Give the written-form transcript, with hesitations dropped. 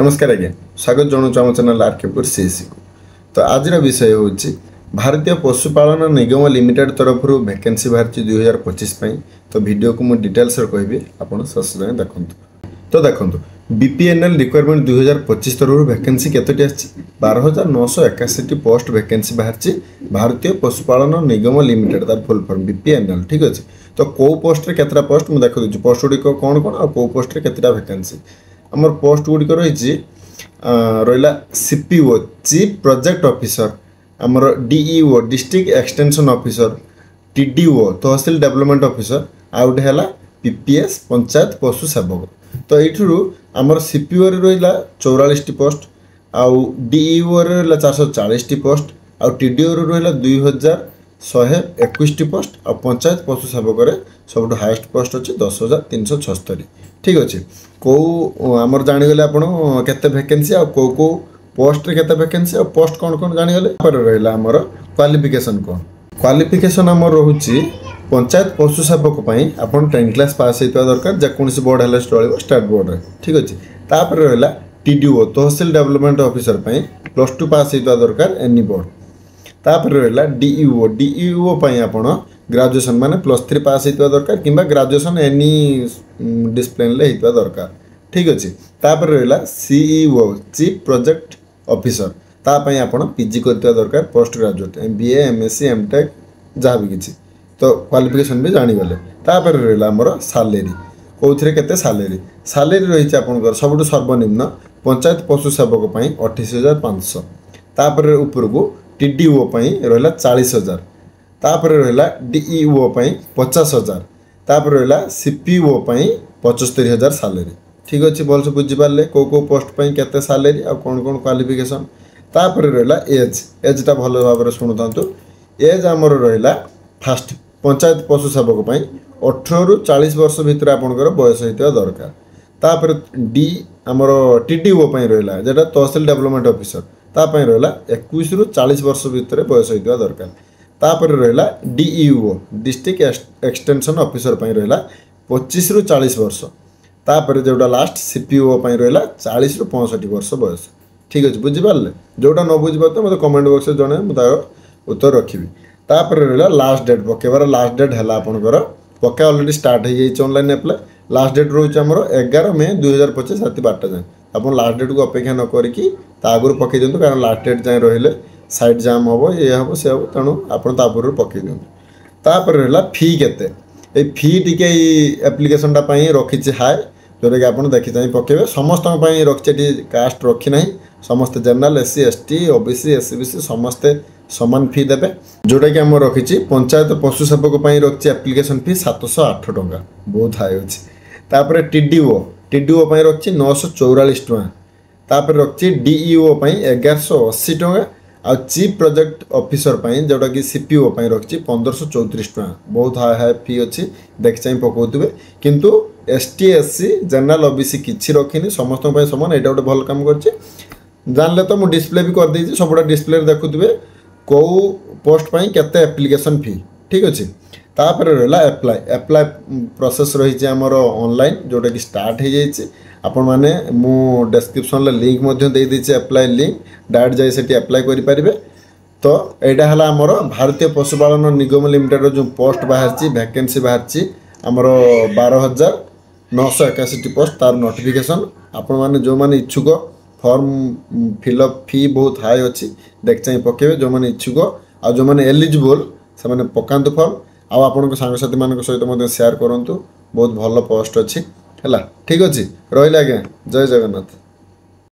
नमस्कार आज्ञा स्वागत जनाऊँ आम चैनल आरकेपुर सीएससी को। तो आज विषय हूँ भारतीय पशुपालन निगम लिमिटेड तरफ वैकेंसी बाहरी 2025 तो वीडियो को मुझे डिटेल्स कहबी आपड़ शेष जाए देखूँ। तो देखो बीपीएनएल रिक्वायरमेंट 2025 तरफ वैकेंसी केतोटी आसी 12,981 पोस्ट वैकेंसी बाहरी भारतीय पशुपालन निगम लिमिटेड तार फुल फॉर्म बीपीएनएल। ठीक अच्छे। तो कौ पोस्ट रे केतटा पोस्ट मुझे देखो दूसरी पोस्ट गुड़िक कौन कौन और कौ पोस्ट रे केतटा वैकेंसी आमर पोस्ट गुड़िक रही रहा सीपीओ चीफ प्रोजेक्ट ऑफिसर आमर DEO district extension officer TDO tehsil development officer आउट है पीपीएस पंचायत पशु सेवक। तो यू आमर सीपीओ रहा 44 पोस्ट आउ डीईओ रहा 440 पोस्ट आउ टीडीओ रहा 2121 पोस्ट और पंचायत पशु सेवक सब हाएस्ट पोस्ट अच्छे 10,376। ठीक अच्छे। कौ आमर जाणीगले आप वैकेंसी आ कौ कौ पोस्ट रे केते वैकेंसी और पोस्ट कौन कौन जाणीगले पर रहा आमर क्वालिफिकेशन कौन क्वालिफिकेशन आमर रोचे पंचायत पशु सेवक आप 10 क्लास पास होता दरकार जेकोसी बोर्ड है चलो स्टेट बोर्ड रे। ठीक अच्छे। तापर रहा टीडीओ तहसील डेवलपमेंट ऑफिसर +2 पास होता दरकार एनी बोर्ड। तापर रहा डीईओ डीईओ आप ग्रेजुएशन माने +3 पास होता दरकार कि ग्रेजुएशन एनी डिसिप्लिन रे होता दरकार। ठीक अच्छे। तापर रहा सीईओ चीफ प्रोजेक्ट ऑफिसर तापाई आप पीजी करता दरकार post graduate MBA MSc MTech जहाँ भी किसी। तो क्वालिफिकेशन भी जानीगले। तापर रहा आमर सालेरी कौन केते सालेरी रही आपंकर सब सर्वनिम्न पंचायत पशु सेवक 28,500। तापर उपरकू टीडीओ रहा 40,000। तापर रहा डीईओ 50,000। तापर रहा सीपीओ 75,000 सालेरी। ठीक अच्छे। भल से बुझीपारे कौ कौ पोस्ट केते सालेरी आ कौन कौन क्वालिफिकेशन। तापर रहा एजटा भल भाव शुणुता एज आमर रहा फास्ट पंचायत पशु सेवक 18 ରୁ 40 वर्ष भितर आपंकर बयस होता दरकार। तापर डी आमर टीडीओ रहा जेटा तहसील डेवलपमेंट ऑफिसर तापाई रहा 21 ରୁ 40 वर्ष भितर बयस होता दरकार। तापर रहा डीईओ डिस्ट्रिक्ट एक्सटेंशन ऑफिसर रहा 25 ରୁ 40 वर्ष। तापर जोटा लास्ट सीपीओ रहा 40 ରୁ 65 वर्ष बयस। ठीक अच्छे। बुझीपारे जोटा न बुझीपार तो मतलब कमेंट बॉक्स में जन मुझे उत्तर रखी। तापर रहा लास्ट डेट पकेबार लास्ट डेट है आपंकर पक्का अलरेडी स्टार्ट हो जाए ऑनलाइन अप्लाई। लास्ट डेट रोचे आमर 11 मे 2025 रात 12टा जाए। आप लास्ट डेट को अपेक्षा न करी आगुरी पकई दिखाँ कारण लास्ट डेट जाए रही साइड जाम हम ये हम से हम तेणु आपड़ पकई दिखाँ। तापर रहा फी केते फी टी एप्लिकेशन रखी हाई जोटा कि आप देखी चाहिए पकेबे समस्त रखी कास्ट रखी ना समस्त general SC ST OBC SCBC समस्ते समान फी देवे जोटा कि आम रखी पंचायत पशु सेवक रखी एप्लिकेशन फी 708 टंका बहुत हाई अच्छे। तापर टीडीओ रखी 944 टंका। तापर रखी डीईओ 1180 टंका आ चीफ प्रोजेक्ट ऑफिसर जोटा कि सीपीओ रखी 1534 टंका बहुत हाई हाई फी अच्छी देख चाहिए पकाउे किंतु एसटी एससी जनरल ओबीसी किसी रखी समस्त समान यहाँ गोटे भल काम कर जानले तो मुझे डिस्प्ले भी कर देती सबुटा डिस्प्ले देखुए कौ पोस्ट केते एप्लिकेशन फी। ठीक अच्छे। तापर रहा एप्लाई प्रोसेस रही आमर ऑनलाइन जोटा कि स्टार्ट हो जाए आपण मैंने मु डिस्क्रिप्शन लिंक दे दीजिए एप्लाई लिंक डायरेक्ट जाए से एप्लाई करें। तो यहाँ है आमर भारतीय पशुपालन निगम लिमिटेड जो पोस्ट बाहरी वैकेंसी बाहरी आमर 12,981 पोस्ट तार नोटिफिकेशन आपण मैंने जो मैंने इच्छुक फॉर्म फिलअप फी बहुत हाई अच्छी देख चाहिए पकेबे जो मैंने इच्छुक आ जो मैंने एलिजिबल से मैंने पकातु फॉर्म आपण सांगसाथी मान सहित शेयर करूँ बहुत भल पोस्ट अच्छी है। ठीक अच्छे। रहा आज्ञा जय जगन्नाथ।